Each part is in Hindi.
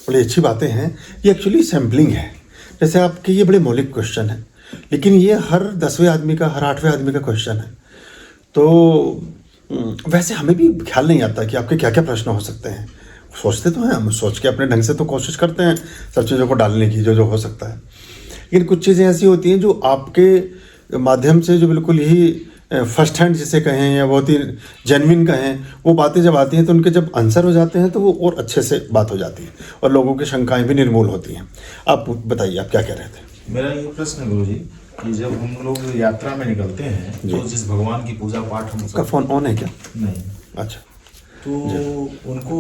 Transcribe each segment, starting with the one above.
बड़ी अच्छी बातें हैं। ये एक्चुअली सैम्पलिंग है। जैसे आपके ये बड़े मौलिक क्वेश्चन है, लेकिन ये हर 10वें आदमी का, हर 8वें आदमी का क्वेश्चन है। तो वैसे हमें भी ख्याल नहीं आता कि आपके क्या क्या प्रश्न हो सकते हैं। सोचते तो हैं, हम सोच के अपने ढंग से तो कोशिश करते हैं सब चीज़ों को डालने की जो जो हो सकता है। लेकिन कुछ चीज़ें ऐसी होती हैं जो आपके माध्यम से जो बिल्कुल ही फर्स्ट हैंड जिसे कहें या बहुत ही जेन्युइन कहें, वो बातें जब आती हैं तो उनके जब आंसर हो जाते हैं तो वो और अच्छे से बात हो जाती है और लोगों की शंकाएं भी निर्मूल होती हैं। आप बताइए, आप क्या कह रहे थे? मेरा ये प्रश्न है गुरु जी कि जब हम लोग यात्रा में निकलते हैं तो जिस भगवान की पूजा पाठ हम उसका फ़ोन ऑन है क्या? नहीं। अच्छा। तो उनको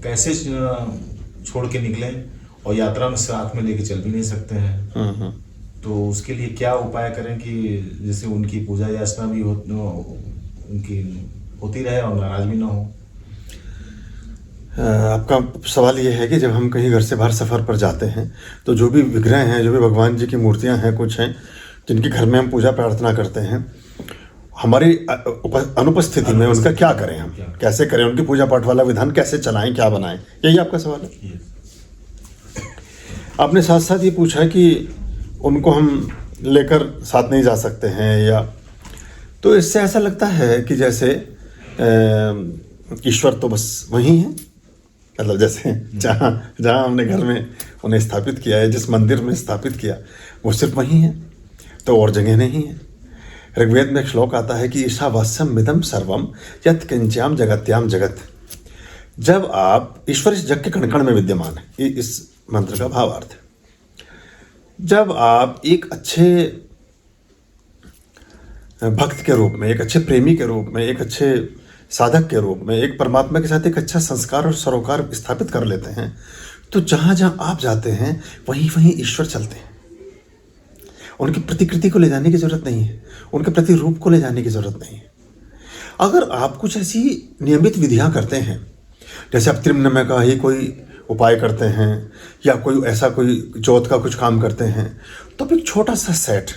कैसे छोड़ के निकलें, और यात्रा में साथ में लेके चल भी नहीं सकते हैं। तो उसके लिए क्या उपाय करें कि जैसे उनकी पूजा याचना भी उनकी होती रहे और नाराज भी ना हो? आपका सवाल ये है कि जब हम कहीं घर से बाहर सफ़र पर जाते हैं तो जो भी विग्रह हैं, जो भी भगवान जी की मूर्तियां हैं, कुछ हैं जिनके घर में हम पूजा प्रार्थना करते हैं, हमारी अनुपस्थिति में उनका क्या करें, हम कैसे करें, उनकी पूजा पाठ वाला विधान कैसे चलाएं, क्या बनाएं, यही आपका सवाल है। आपने साथ साथ ये पूछा कि उनको हम लेकर साथ नहीं जा सकते हैं या, तो इससे ऐसा लगता है कि जैसे ईश्वर तो बस वहीं है। मतलब जैसे जहाँ हमने घर में उन्हें स्थापित किया है, जिस मंदिर में स्थापित किया, वो सिर्फ वहीं है, तो और जगह नहीं है। ऋग्वेद में एक श्लोक आता है कि ईशावास्यम मिदम सर्वम यत् किंच्याम जगत्याम जगत। जब आप, ईश्वर इस जग के कण कण में विद्यमान है, इस मंत्र का भावार्थ है। जब आप एक अच्छे भक्त के रूप में, एक अच्छे प्रेमी के रूप में, एक अच्छे साधक के रूप में, एक परमात्मा के साथ एक अच्छा संस्कार और सरोकार स्थापित कर लेते हैं, तो जहाँ जहाँ आप जाते हैं वहीं वहीं ईश्वर चलते हैं। उनकी प्रतिकृति को ले जाने की जरूरत नहीं है, उनके प्रति रूप को ले जाने की जरूरत नहीं है। अगर आप कुछ ऐसी नियमित विधियां करते हैं, जैसे आप त्रिमनमय का ही कोई उपाय करते हैं या कोई ऐसा कोई ज्योत का कुछ काम करते हैं, तो एक छोटा सा सेट,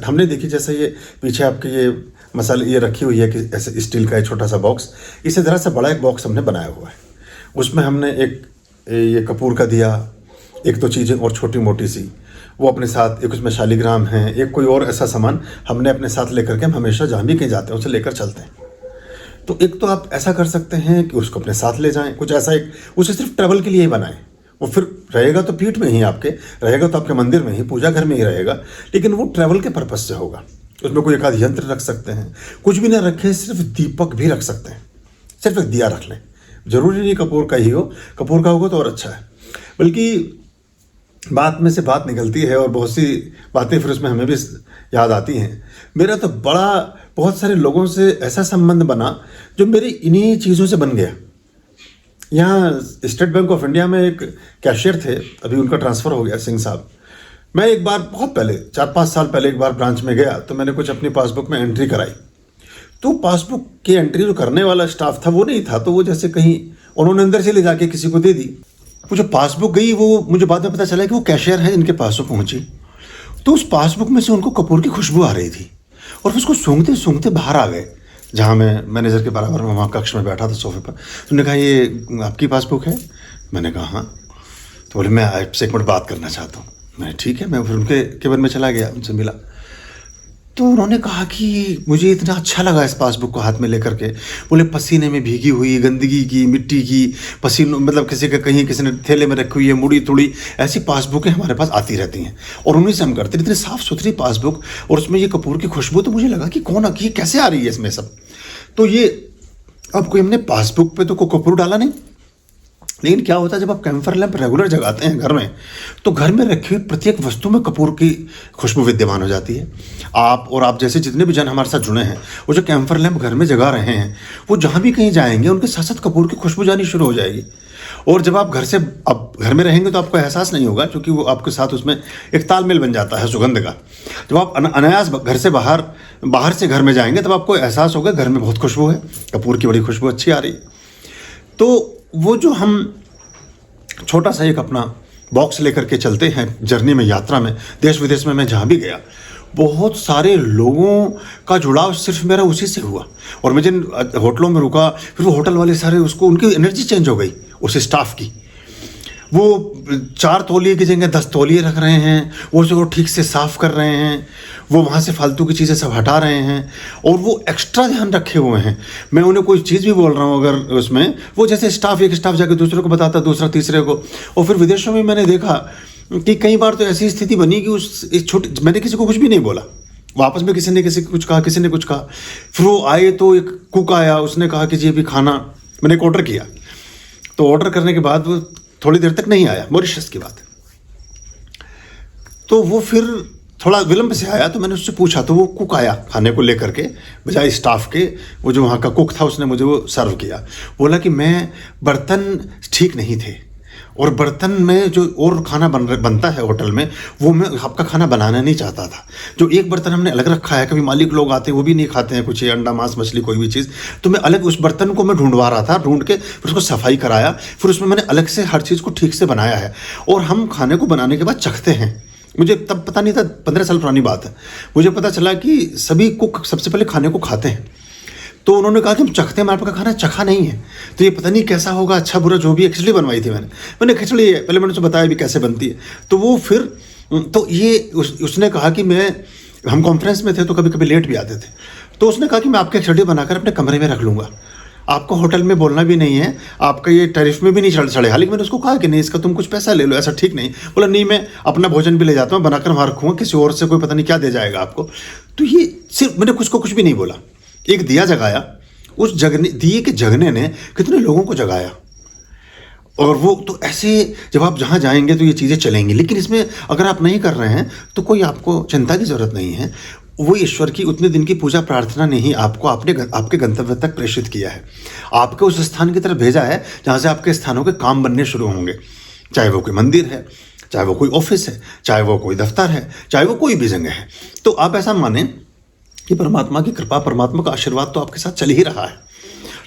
हमने देखी, जैसे ये पीछे आपके ये मसाले ये रखी हुई है कि ऐसे स्टील का एक छोटा सा बॉक्स, इससे ज़रा सा बड़ा एक बॉक्स हमने बनाया हुआ है। उसमें हमने एक ये कपूर का दिया, एक दो चीज़ें और छोटी मोटी सी वो अपने साथ, एक उसमें शालिग्राम है, एक कोई और ऐसा सामान हमने अपने साथ लेकर के हम हमेशा जहाँ भी कहीं जाते हैं उसे लेकर चलते हैं। तो एक तो आप ऐसा कर सकते हैं कि उसको अपने साथ ले जाएं, कुछ ऐसा एक, उसे सिर्फ ट्रैवल के लिए ही बनाएं। वो फिर रहेगा तो पीठ में ही आपके, रहेगा तो आपके मंदिर में ही, पूजा घर में ही रहेगा, लेकिन वो ट्रैवल के पर्पज़ से होगा। उसमें कोई एक आध यंत्र रख सकते हैं, कुछ भी ना रखें, सिर्फ दीपक भी रख सकते हैं, सिर्फ एक दिया रख लें। जरूरी नहीं कपूर का ही हो, कपूर का होगा तो और अच्छा है। बल्कि बात में से बात निकलती है और बहुत सी बातें फिर उसमें हमें भी याद आती हैं। मेरा तो बहुत सारे लोगों से ऐसा संबंध बना जो मेरे इन्हीं चीज़ों से बन गया। यहाँ स्टेट बैंक ऑफ इंडिया में एक कैशियर थे, अभी उनका ट्रांसफ़र हो गया, सिंह साहब। मैं एक बार बहुत पहले 4-5 साल पहले एक बार ब्रांच में गया, तो मैंने कुछ अपनी पासबुक में एंट्री कराई। तो पासबुक की एंट्री जो करने वाला स्टाफ था वो नहीं था, तो वो जैसे कहीं उन्होंने अंदर से ले जाके किसी को दे दी। वो जो पासबुक गई, वो मुझे बाद में पता चला कि वो कैशियर है जिनके पास वो पहुंची। तो उस पासबुक में से उनको कपूर की खुशबू आ रही थी और उसको सूंघते सूंघते बाहर आ गए, जहाँ मैं मैनेजर के बराबर में वहाँ कक्ष में बैठा था सोफे पर। उन्होंने कहा, ये आपकी पासबुक है? मैंने कहा हाँ। तो बोले, मैं आपसे एक मिनट बात करना चाहता हूँ। मैं ठीक है, मैं फिर उनके केबिन में चला गया, उनसे मिला। तो उन्होंने कहा कि मुझे इतना अच्छा लगा इस पासबुक को हाथ में लेकर के। बोले, पसीने में भीगी हुई, गंदगी की, मिट्टी की, पसीनों, मतलब किसी का कहीं किसी ने थैले में रखी हुई है, मुड़ी तुड़ी, ऐसी पासबुकें हमारे पास आती रहती हैं और उन्हीं से हम करते हैं। इतनी साफ़ सुथरी पासबुक और उसमें ये कपूर की खुशबू, तो मुझे लगा कि कौन, ये कैसे आ रही है इसमें सब। तो ये अब कोई हमने पासबुक पे तो कोई कपूर डाला नहीं, लेकिन क्या होता है जब आप कैम्फर लैंप रेगुलर जगाते हैं घर में, तो घर में रखी हुई प्रत्येक वस्तु में कपूर की खुशबू विद्यमान हो जाती है। आप जैसे जितने भी जन हमारे साथ जुड़े हैं, वो जो कैम्फर लैंप घर में जगा रहे हैं, वो जहाँ भी कहीं जाएंगे उनके साथ साथ कपूर की खुशबू जानी शुरू हो जाएगी। और जब आप घर में रहेंगे तो आपको एहसास नहीं होगा, क्योंकि वो आपके साथ उसमें एक तालमेल बन जाता है सुगंध का। जब आप अनायास घर से बाहर से घर में जाएंगे तब आपको एहसास होगा घर में बहुत खुशबू है, कपूर की बड़ी खुशबू अच्छी आ रही। तो वो जो हम छोटा सा एक अपना बॉक्स लेकर के चलते हैं जर्नी में, यात्रा में, देश विदेश में मैं जहाँ भी गया, बहुत सारे लोगों का जुड़ाव सिर्फ मेरा उसी से हुआ। और मैं जिन होटलों में रुका, फिर वो होटल वाले सारे उसको, उनकी एनर्जी चेंज हो गई उस स्टाफ की। वो 4 तौलिए की जगह 10 तौलिए रख रहे हैं, वो उसको ठीक से साफ़ कर रहे हैं, वो वहाँ से फालतू की चीज़ें सब हटा रहे हैं, और वो एक्स्ट्रा ध्यान रखे हुए हैं। मैं उन्हें कोई चीज़ भी बोल रहा हूँ अगर उसमें, वो जैसे एक स्टाफ जाके दूसरे को बताता, दूसरा तीसरे को। और फिर विदेशों में मैंने देखा कि कई बार तो ऐसी स्थिति बनी कि मैंने किसी को कुछ भी नहीं बोला, वापस में किसी ने कुछ कहा, किसी ने कुछ कहा। फिर वो आए तो एक कुक आया, उसने कहा कि जी अभी खाना, मैंने एक ऑर्डर किया, तो ऑर्डर करने के बाद वो थोड़ी देर तक नहीं आया, मॉरिशस की बात है। तो वो फिर थोड़ा विलंब से आया, तो मैंने उससे पूछा, तो वो कुक आया खाने को लेकर के, बजाय स्टाफ के। वो जो वहाँ का कुक था उसने मुझे वो सर्व किया, बोला कि मैं बर्तन ठीक नहीं थे, और बर्तन में जो और खाना बनता है होटल में, वो मैं आपका खाना बनाना नहीं चाहता था। जो एक बर्तन हमने अलग रखा है, कभी मालिक लोग आते हैं वो भी नहीं खाते हैं कुछ, ये अंडा मांस मछली कोई भी चीज़, तो मैं अलग उस बर्तन को मैं ढूंढवा रहा था, ढूंढ के फिर उसको सफाई कराया, फिर उसमें मैंने अलग से हर चीज़ को ठीक से बनाया है। और हम खाने को बनाने के बाद चखते हैं। मुझे तब पता नहीं था, 15 साल पुरानी बात है, मुझे पता चला कि सभी कुक सबसे पहले खाने को खाते हैं। तो उन्होंने कहा कि हम चखते हैं, मैं आपका खाना चखा नहीं है, तो ये पता नहीं कैसा होगा, अच्छा बुरा जो भी है। खिचड़ी बनवाई थी मैंने खिचड़ी है, पहले मैंने उसको बताया भी कैसे बनती है। तो वो फिर तो ये उसने कहा कि हम कॉन्फ्रेंस में थे तो कभी कभी लेट भी आते थे, तो उसने कहा कि मैं आपके खिचड़ी बनाकर अपने कमरे में रख लूँगा, आपको होटल में बोलना भी नहीं है, आपका ये टैरिफ में भी नहीं चढ़ेगा। लेकिन मैंने उसको कहा कि नहीं, इसका तुम कुछ पैसा ले लो, ऐसा ठीक नहीं। बोला नहीं, मैं अपना भोजन भी ले जाता हूँ, बनाकर वहाँ रखूँगा, किसी और से कोई पता नहीं क्या दे जाएगा आपको। तो ये सिर्फ मैंने कुछ भी नहीं बोला, एक दिया जगाया, उस दिए के जगने ने कितने लोगों को जगाया। और वो तो ऐसे जब आप जहाँ जाएंगे तो ये चीज़ें चलेंगी। लेकिन इसमें अगर आप नहीं कर रहे हैं तो कोई आपको चिंता की ज़रूरत नहीं है। वो ईश्वर की उतने दिन की पूजा प्रार्थना ने ही आपको आपके गंतव्य तक प्रेषित किया है, आपके उस स्थान की तरफ भेजा है जहाँ से आपके स्थानों के काम बनने शुरू होंगे। चाहे वो कोई मंदिर है, चाहे वो कोई ऑफिस है, चाहे वो कोई दफ्तर है, चाहे वो कोई भी जगह है। तो आप ऐसा माने कि परमात्मा की कृपा, परमात्मा का आशीर्वाद तो आपके साथ चल ही रहा है।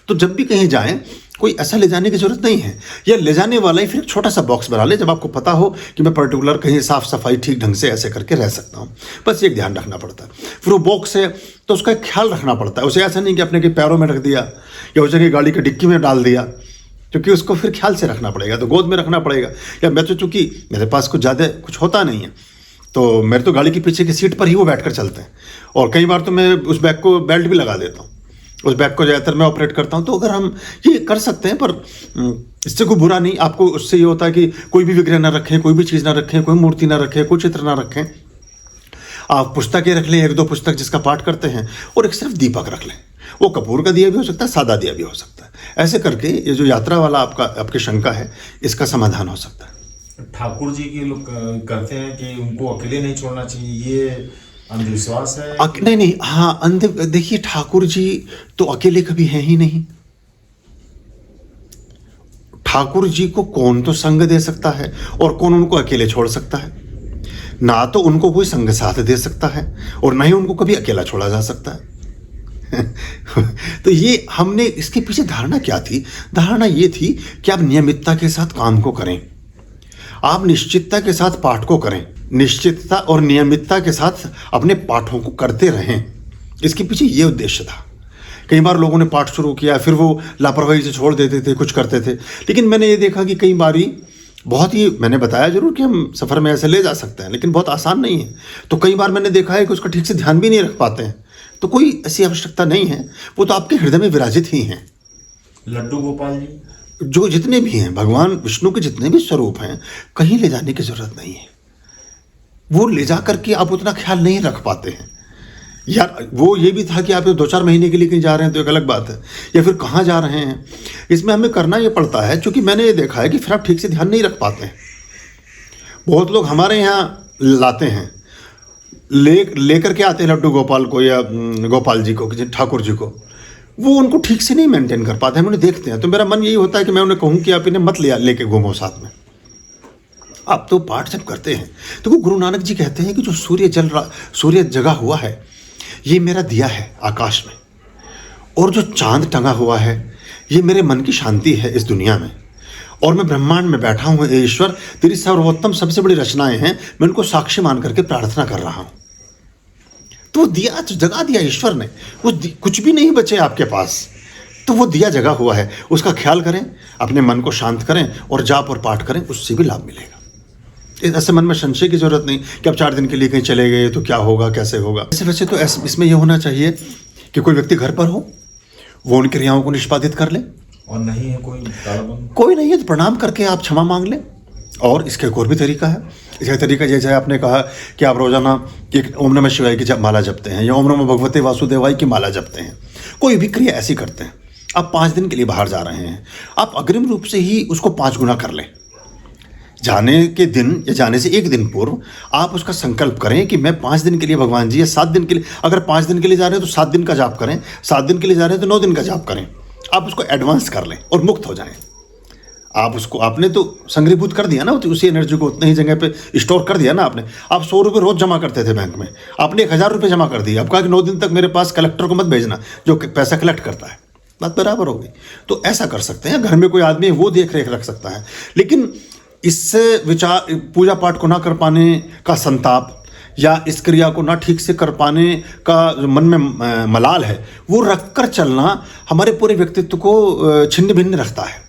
तो जब भी कहीं जाएं, कोई ऐसा ले जाने की जरूरत नहीं है, या ले जाने वाला ही फिर एक छोटा सा बॉक्स बना ले, जब आपको पता हो कि मैं पर्टिकुलर कहीं साफ सफाई ठीक ढंग से ऐसे करके रह सकता हूँ। बस एक ध्यान रखना पड़ता है। फिर वो बॉक्स है तो उसका एक ख्याल रखना पड़ता है। उसे ऐसा नहीं कि अपने के पैरों में रख दिया या उस जगह गाड़ी की डिक्की में डाल दिया, क्योंकि उसको फिर ख्याल से रखना पड़ेगा, तो गोद में रखना पड़ेगा। या मैं तो चूँकि मेरे पास कुछ ज़्यादा कुछ होता नहीं है, तो मेरे तो गाड़ी के पीछे की सीट पर ही वो बैठकर चलते हैं। और कई बार तो मैं उस बैग को बेल्ट भी लगा देता हूँ, उस बैग को ज़्यादातर मैं ऑपरेट करता हूँ। तो अगर हम ये कर सकते हैं, पर इससे कोई बुरा नहीं। आपको उससे ये होता है कि कोई भी विग्रह ना रखें, कोई भी चीज़ ना रखें, कोई मूर्ति ना रखें, कोई चित्र ना रखें। आप पुस्तकें रख लें, 1-2 पुस्तक जिसका पाठ करते हैं, और एक सिर्फ दीपक रख लें। वो कपूर का दिया भी हो सकता है, सादा दिया भी हो सकता है। ऐसे करके ये जो यात्रा वाला आपकी शंका है, इसका समाधान हो सकता है। ठाकुर जी के लोग करते हैं कि उनको अकेले नहीं छोड़ना चाहिए, ये अंधविश्वास है? नहीं, हाँ, देखिए ठाकुर जी तो अकेले कभी हैं ही नहीं। ठाकुर जी को कौन तो संग दे सकता है और कौन उनको अकेले छोड़ सकता है। ना तो उनको कोई संग साथ दे सकता है और ना ही उनको कभी अकेला छोड़ा जा सकता है। तो ये हमने इसके पीछे धारणा क्या थी? धारणा ये थी कि आप नियमितता के साथ काम को करें, आप निश्चितता के साथ पाठ को करें, निश्चितता और नियमितता के साथ अपने पाठों को करते रहें। इसके पीछे ये उद्देश्य था। कई बार लोगों ने पाठ शुरू किया, फिर वो लापरवाही से छोड़ देते थे, कुछ करते थे। लेकिन मैंने ये देखा कि कई बारी बहुत ही, मैंने बताया जरूर कि हम सफ़र में ऐसे ले जा सकते हैं, लेकिन बहुत आसान नहीं है। तो कई बार मैंने देखा है कि उसका ठीक से ध्यान भी नहीं रख पाते हैं। तो कोई ऐसी आवश्यकता नहीं है, वो तो आपके हृदय में विराजित ही हैं। लड्डू गोपाल जी जो जितने भी हैं, भगवान विष्णु के जितने भी स्वरूप हैं, कहीं ले जाने की जरूरत नहीं है। वो ले जा करके आप उतना ख्याल नहीं रख पाते हैं। यार वो ये भी था कि आप 2-4 महीने के लिए कहीं जा रहे हैं तो एक अलग बात है, या फिर कहाँ जा रहे हैं, इसमें हमें करना ये पड़ता है। क्योंकि मैंने ये देखा है कि फिर आप ठीक से ध्यान नहीं रख पाते हैं। बहुत लोग हमारे यहाँ लाते हैं, लेकर के आते हैं लड्डू गोपाल को या गोपाल जी को, ठाकुर जी को, वो उनको ठीक से नहीं मेंटेन कर पाते हैं। हम उन्हें देखते हैं तो मेरा मन यही होता है कि मैं उन्हें कहूँ कि आप इन्हें मत लेके घूमो साथ में। आप तो पाठ जब करते हैं तो वो गुरु नानक जी कहते हैं कि जो सूर्य जगा हुआ है, ये मेरा दिया है आकाश में, और जो चांद टंगा हुआ है, ये मेरे मन की शांति है इस दुनिया में, और मैं ब्रह्मांड में बैठा हूँ। ईश्वर तेरी सर्वोत्तम सबसे बड़ी रचनाएं हैं, मैं उनको साक्षी मान करके प्रार्थना कर रहा हूँ। तो वो दिया तो जगा दिया ईश्वर ने, कुछ भी नहीं बचे आपके पास, तो वो दिया जगा हुआ है, उसका ख्याल करें, अपने मन को शांत करें और जाप और पाठ करें, उससे भी लाभ मिलेगा। ऐसे मन में संशय की जरूरत नहीं कि अब 4 दिन के लिए कहीं चले गए तो क्या होगा, कैसे होगा। वैसे तो इसमें यह होना चाहिए कि कोई व्यक्ति घर पर हो, वो उन क्रियाओं को निष्पादित कर ले, और नहीं है कोई नहीं है तो प्रणाम करके आप क्षमा मांग लें। और इसका एक और भी तरीका है। इसका तरीका जैसे आपने कहा कि आप रोजाना एक ओम नमः शिवाय की माला जपते हैं या ओम नमः भगवते वासुदेवाय की माला जपते हैं, कोई भी क्रिया ऐसी करते हैं। आप 5 दिन के लिए बाहर जा रहे हैं, आप अग्रिम रूप से ही उसको 5 गुना कर लें। जाने के दिन या जाने से 1 दिन पूर्व आप उसका संकल्प करें कि मैं 5 दिन के लिए भगवान जी या 7 दिन के लिए, अगर 5 दिन के लिए जा रहे हैं तो 7 दिन का जाप करें, 7 दिन के लिए जा रहे हैं तो 9 दिन का जाप करें। आप उसको एडवांस कर लें और मुक्त हो जाएं। आप उसको, आपने तो संग्रहीभूत कर दिया ना, तो उसी एनर्जी को उतनी ही जगह पे स्टोर कर दिया ना आपने। आप 100 रुपये रोज जमा करते थे बैंक में, आपने 1000 रुपये जमा कर दिए। आप कहा कि 9 दिन तक मेरे पास कलेक्टर को मत भेजना जो पैसा कलेक्ट करता है, बात बराबर हो गई। तो ऐसा कर सकते हैं, घर में कोई आदमी है वो देख रेख रख सकता है। लेकिन इससे विचार, पूजा पाठ को ना कर पाने का संताप या इस क्रिया को ना ठीक से कर पाने का जो मन में मलाल है, वो रख कर चलना हमारे पूरे व्यक्तित्व को छिन्न भिन्न रखता है,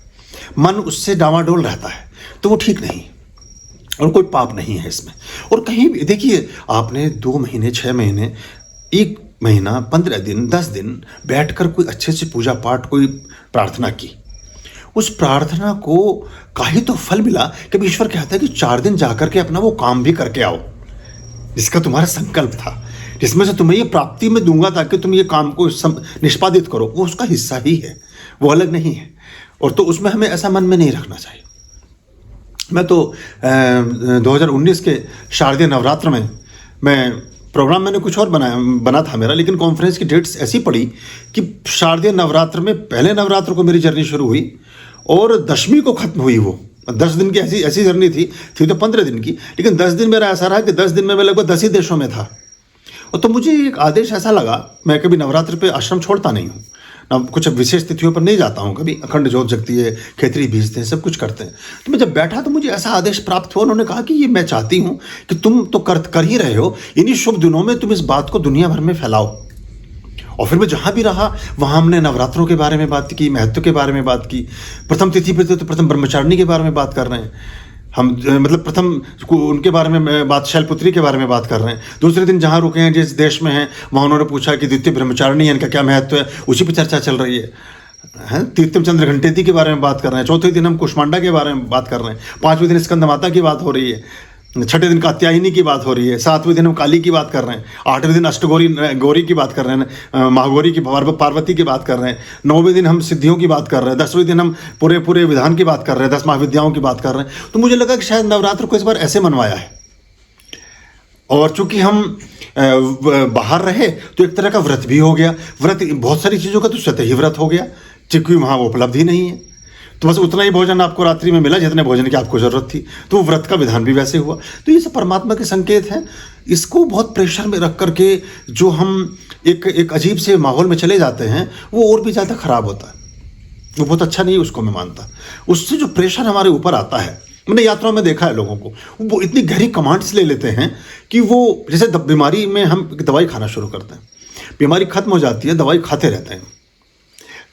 मन उससे डावाडोल रहता है, तो वो ठीक नहीं और कोई पाप नहीं है इसमें। और कहीं भी देखिए, आपने 2 महीने, 6 महीने, 1 महीना, 15 दिन, 10 दिन बैठकर कोई अच्छे से पूजा पाठ, कोई प्रार्थना की, उस प्रार्थना को का ही तो फल मिला कि ईश्वर कहता है कि 4 दिन जाकर के अपना वो काम भी करके आओ जिसका तुम्हारा संकल्प था, जिसमें से तुम्हें ये प्राप्ति में दूंगा ताकि तुम ये काम को निष्पादित करो। वो उसका हिस्सा ही है, वो अलग नहीं है। और तो उसमें हमें ऐसा मन में नहीं रखना चाहिए। मैं तो 2019 के शारदीय नवरात्र में प्रोग्राम मैंने कुछ और बना था मेरा, लेकिन कॉन्फ्रेंस की डेट्स ऐसी पड़ी कि शारदीय नवरात्र में पहले नवरात्र को मेरी जर्नी शुरू हुई और 10वीं को खत्म हुई। वो 10 दिन की ऐसी जर्नी थी तो 15 दिन की, लेकिन 10 दिन मेरा ऐसा रहा कि 10 दिन में मैं लगभग 10 ही देशों में था। और तो मुझे एक आदेश ऐसा लगा, मैं कभी नवरात्र पे आश्रम छोड़ता नहीं हूँ ना, कुछ विशेष तिथियों पर नहीं जाता हूँ, कभी अखंड ज्योत जगती है, खेतरी बीजते हैं, सब कुछ करते हैं। तो मैं जब बैठा तो मुझे ऐसा आदेश प्राप्त हुआ, उन्होंने कहा कि ये मैं चाहती हूँ कि तुम तो कर ही रहे हो, इन्हीं शुभ दिनों में तुम इस बात को दुनिया भर में फैलाओ। और फिर मैं जहाँ भी रहा वहाँ हमने नवरात्रों के बारे में बात की, महत्व के बारे में बात की। प्रथम तिथि पर तो प्रथम ब्रह्मचारिणी के बारे में बात कर रहे हैं हम, मतलब प्रथम उनके बारे में बात, शैलपुत्री के बारे में बात कर रहे हैं। दूसरे दिन जहाँ रुके हैं, जिस देश में हैं, वहाँ उन्होंने पूछा कि द्वितीय ब्रह्मचारिणी इनका क्या महत्व है, उसी पर चर्चा चल रही है। तीर्थम चंद्र घंटेती के बारे में बात कर रहे हैं। चौथे दिन हम कुष्मांडा के बारे में बात कर रहे हैं। 5वें दिन स्कंद माता की बात हो रही है। 6ठे दिन कात्यायनी की बात हो रही है। 7वें दिन हम काली की बात कर रहे हैं। 8वें दिन गौरी की बात कर रहे हैं, महागौरी की, पार्वती की बात कर रहे हैं। 9वें दिन हम सिद्धियों की बात कर रहे हैं। 10वें दिन हम पूरे विधान की बात कर रहे हैं, 10 महाविद्याओं की बात कर रहे हैं। तो मुझे लगा कि शायद नवरात्र को इस बार ऐसे मनवाया है। और चूंकि हम बाहर रहे तो एक तरह का व्रत भी हो गया। व्रत बहुत सारी चीज़ों का तो स्वतः ही व्रत हो गया, क्योंकि वहाँ वो उपलब्ध ही नहीं है। तो बस उतना ही भोजन आपको रात्रि में मिला जितने भोजन की आपको जरूरत थी, तो वो व्रत का विधान भी वैसे हुआ। तो ये सब परमात्मा के संकेत हैं। इसको बहुत प्रेशर में रख करके जो हम एक अजीब से माहौल में चले जाते हैं, वो और भी ज़्यादा खराब होता है। वो बहुत अच्छा नहीं, उसको मैं मानता। उससे जो प्रेशर हमारे ऊपर आता है, मैंने यात्राओं में देखा है लोगों को, वो इतनी गहरी कमांड्स ले लेते हैं कि वो, जैसे बीमारी में हम दवाई खाना शुरू करते हैं, बीमारी खत्म हो जाती है, दवाई खाते रहते हैं।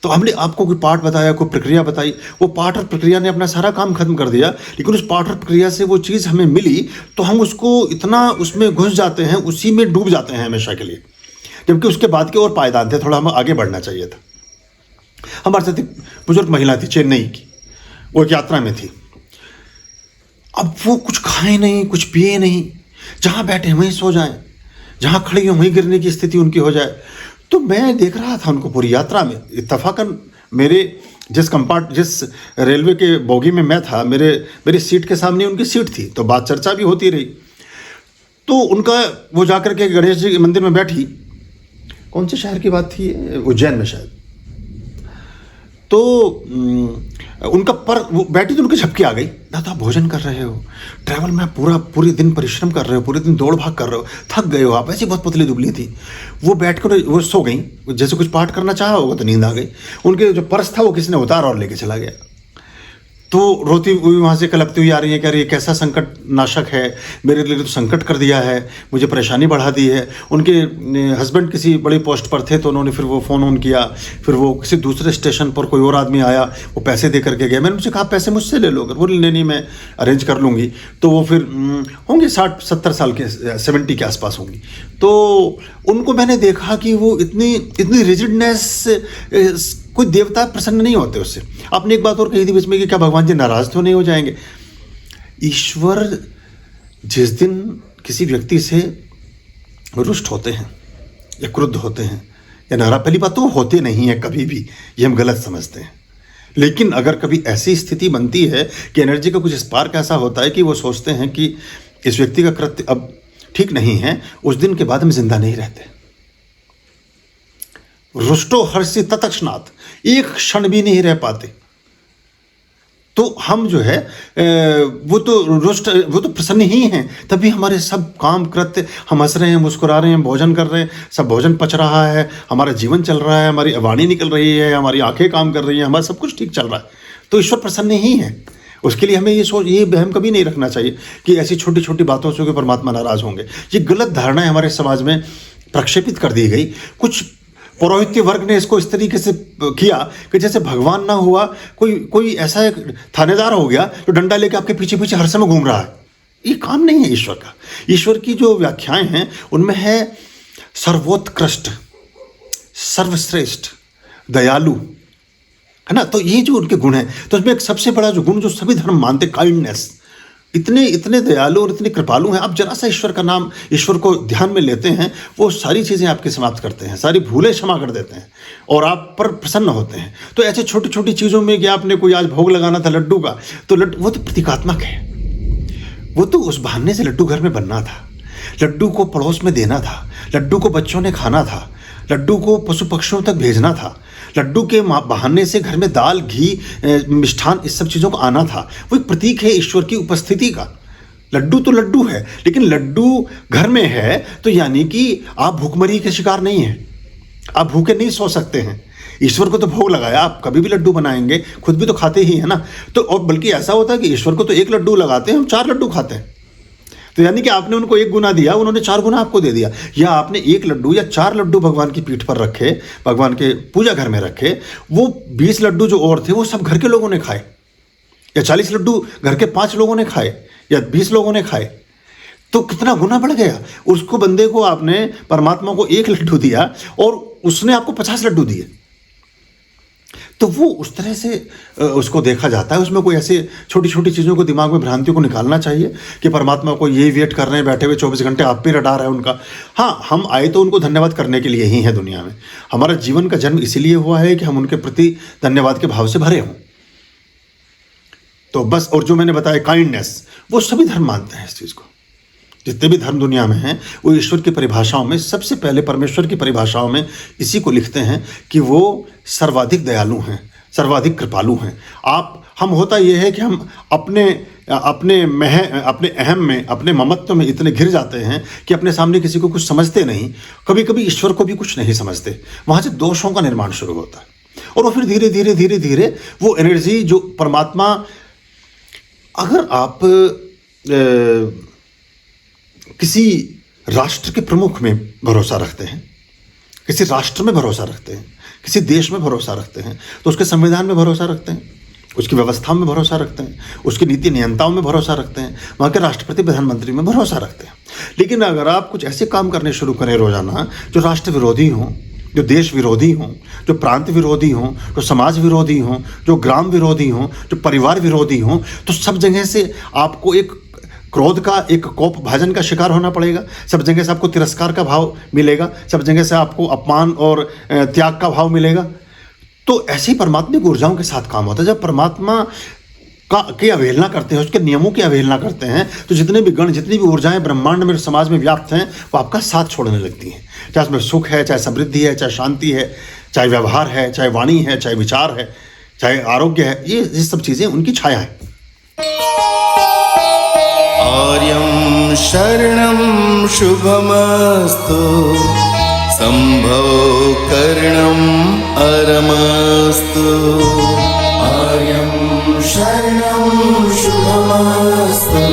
तो हमने आपको कोई पाठ बताया, कोई प्रक्रिया बताई, वो पाठ और प्रक्रिया ने अपना सारा काम खत्म कर दिया, लेकिन उस पाठ और प्रक्रिया से वो चीज़ हमें मिली तो हम उसको इतना उसमें घुस जाते हैं, उसी में डूब जाते हैं हमेशा के लिए, जबकि उसके बाद के और पायदान थे, थोड़ा हमें आगे बढ़ना चाहिए था। हमारे साथ एक बुजुर्ग महिला थी चेन्नई की, वो एक यात्रा में थी। अब वो कुछ खाए नहीं, कुछ पिए नहीं, जहाँ बैठे वहीं सो जाएं, जहाँ खड़ी हो वहीं गिरने की स्थिति उनकी हो जाए। तो मैं देख रहा था उनको पूरी यात्रा में। इत्तफाकन मेरे जिस रेलवे के बोगी में मैं था, मेरी सीट के सामने उनकी सीट थी, तो बात चर्चा भी होती रही। तो उनका वो जाकर के गणेश जी के मंदिर में बैठी, कौन से शहर की बात थी, उज्जैन में शायद। तो उनका वो बैठी तो उनकी झपकी आ गई, दादा भोजन कर रहे हो, ट्रैवल में पूरे दिन परिश्रम कर रहे हो, पूरे दिन दौड़ भाग कर रहे हो, थक गए हो आप, ऐसी बहुत पतली दुबली थी। वो बैठ कर वो सो गई, जैसे कुछ पाठ करना चाहा होगा तो नींद आ गई। उनके जो पर्स था वो किसी ने उतार और लेके चला गया। तो रोती हुई वहाँ से कलपती हुई आ रही है, कह रही है कैसा संकट नाशक है, मेरे लिए तो संकट कर दिया है, मुझे परेशानी बढ़ा दी है। उनके हस्बैंड किसी बड़ी पोस्ट पर थे, तो उन्होंने फिर वो फ़ोन ऑन किया, फिर वो किसी दूसरे स्टेशन पर कोई और आदमी आया, वो पैसे दे करके गया। मैंने उनसे कहा पैसे मुझसे ले लो, अगर वो नहीं मैं अरेंज कर लूँगी। तो वो फिर होंगे 60-70 साल के, 70 के आसपास होंगी। तो उनको मैंने देखा कि वो इतनी रिजिडनेस, कोई देवता प्रसन्न नहीं होते उससे। आपने एक बात और कही थी बीच में कि क्या भगवान जी नाराज तो नहीं हो जाएंगे। ईश्वर जिस दिन किसी व्यक्ति से रुष्ट होते हैं या क्रुद्ध होते हैं या नाराज, पहली बात तो होते नहीं है कभी भी, ये हम गलत समझते हैं। लेकिन अगर कभी ऐसी स्थिति बनती है कि एनर्जी का कुछ स्पार्क ऐसा होता है कि वो सोचते हैं कि इस व्यक्ति का कृत्य अब ठीक नहीं है, उस दिन के बाद हम जिंदा नहीं रहते। रुष्टो हर्षि तत्क्षणात्, एक क्षण भी नहीं रह पाते। तो हम जो है वो तो प्रसन्न ही हैं, तभी हमारे सब काम कृत्य, हम हंस रहे हैं, मुस्कुरा रहे हैं, भोजन कर रहे हैं, सब भोजन पच रहा है, हमारा जीवन चल रहा है, हमारी वाणी निकल रही है, हमारी आंखें काम कर रही हैं, हमारा सब कुछ ठीक चल रहा है। तो ईश्वर प्रसन्न ही है। उसके लिए हमें ये वहम कभी नहीं रखना चाहिए कि ऐसी छोटी छोटी बातों से परमात्मा नाराज होंगे। ये गलत धारणा हमारे समाज में प्रक्षेपित कर दी गई। कुछ पौरोहित्य वर्ग ने इसको इस तरीके से किया कि जैसे भगवान ना हुआ, कोई ऐसा एक थानेदार हो गया जो डंडा लेके आपके पीछे पीछे हर समय घूम रहा है। ये काम नहीं है ईश्वर का। ईश्वर की जो व्याख्याएं हैं उनमें है सर्वोत्कृष्ट, सर्वश्रेष्ठ, दयालु, है ना। तो ये जो उनके गुण हैं, तो उसमें एक सबसे बड़ा जो गुण जो सभी धर्म मानते, काइंडनेस। इतने दयालु और इतने कृपालु हैं। आप जरा सा ईश्वर का नाम, ईश्वर को ध्यान में लेते हैं, वो सारी चीज़ें आपकी समाप्त करते हैं, सारी भूलें क्षमा कर देते हैं और आप पर प्रसन्न होते हैं। तो ऐसे छोटी छोटी चीज़ों में कि आपने कोई आज भोग लगाना था लड्डू का, तो वो तो प्रतीकात्मक है। वो तो उस बहाने से लड्डू घर में बनना था, लड्डू को पड़ोस में देना था, लड्डू को बच्चों ने खाना था, लड्डू को पशु पक्षियों तक भेजना था, लड्डू के बहाने से घर में दाल, घी, मिष्ठान, इस सब चीज़ों को आना था। वो एक प्रतीक है ईश्वर की उपस्थिति का। लड्डू तो लड्डू है, लेकिन लड्डू घर में है तो यानी कि आप भूखमरी के शिकार नहीं हैं, आप भूखे नहीं सो सकते हैं। ईश्वर को तो भोग लगाया, आप कभी भी लड्डू बनाएंगे, खुद भी तो खाते ही है ना। तो और बल्कि ऐसा होता है कि ईश्वर को तो एक लड्डू लगाते हैं, हम 4 लड्डू खाते हैं। तो यानी कि आपने उनको 1 गुना दिया, उन्होंने 4 गुना आपको दे दिया। या आपने 1 लड्डू या 4 लड्डू भगवान की पीठ पर रखे, भगवान के पूजा घर में रखे, वो 20 लड्डू जो और थे वो सब घर के लोगों ने खाए, या 40 लड्डू घर के 5 लोगों ने खाए, या 20 लोगों ने खाए, तो कितना गुना बढ़ गया। उसको बंदे को आपने, परमात्मा को 1 लड्डू दिया और उसने आपको 50 लड्डू दिए। तो वो उस तरह से उसको देखा जाता है। उसमें कोई ऐसे छोटी छोटी चीज़ों को, दिमाग में भ्रांतियों को निकालना चाहिए कि परमात्मा को ये वेट कर रहे हैं बैठे हुए 24 घंटे, आप पे रडार है उनका। हाँ, हम आए तो उनको धन्यवाद करने के लिए ही हैं दुनिया में। हमारा जीवन का जन्म इसीलिए हुआ है कि हम उनके प्रति धन्यवाद के भाव से भरे हों। तो बस, और जो मैंने बताया काइंडनेस, वो सभी धर्म मानते हैं इस चीज़ को। जितने भी धर्म दुनिया में हैं वो ईश्वर की परिभाषाओं में, सबसे पहले परमेश्वर की परिभाषाओं में इसी को लिखते हैं कि वो सर्वाधिक दयालु हैं, सर्वाधिक कृपालु हैं। हम होता ये है कि हम अपने अहम में, अपने ममत्व में इतने घिर जाते हैं कि अपने सामने किसी को कुछ समझते नहीं, कभी कभी ईश्वर को भी कुछ नहीं समझते। वहाँ से दोषों का निर्माण शुरू होता है और वो फिर धीरे धीरे धीरे धीरे वो एनर्जी जो परमात्मा, अगर आप किसी राष्ट्र के प्रमुख में भरोसा रखते हैं, किसी राष्ट्र में भरोसा रखते हैं, किसी देश में भरोसा रखते हैं, तो उसके संविधान में भरोसा रखते हैं, उसकी व्यवस्था में भरोसा रखते हैं, उसकी नीति नियंताओं में भरोसा रखते हैं, वहाँ के राष्ट्रपति प्रधानमंत्री में भरोसा रखते हैं। लेकिन अगर आप कुछ ऐसे काम करने शुरू करें रोजाना जो राष्ट्र विरोधी हों, जो देश विरोधी हों, जो प्रांत विरोधी हों, जो समाज विरोधी हों, जो ग्राम विरोधी हों, जो परिवार विरोधी हों, तो सब जगह से आपको एक क्रोध का, एक कोप भाजन का शिकार होना पड़ेगा। सब जगह से आपको तिरस्कार का भाव मिलेगा, सब जगह से आपको अपमान और त्याग का भाव मिलेगा। तो ऐसे ही परमात्मिक ऊर्जाओं के साथ काम होता है। जब परमात्मा की अवहेलना करते हैं, उसके नियमों की अवहेलना करते हैं, तो जितने भी गण, जितनी भी ऊर्जाएं ब्रह्मांड में, समाज में व्याप्त हैं, वो आपका साथ छोड़ने लगती हैं। चाहे उसमें सुख है, चाहे समृद्धि है, चाहे शांति है, चाहे व्यवहार है, चाहे वाणी है, चाहे विचार है, चाहे आरोग्य है, ये सब चीज़ें उनकी छाया है। आर्यं शरणं शुभमस्तु, संभव करणं अरमस्तु। आर्यं शरणं शुभमस्तु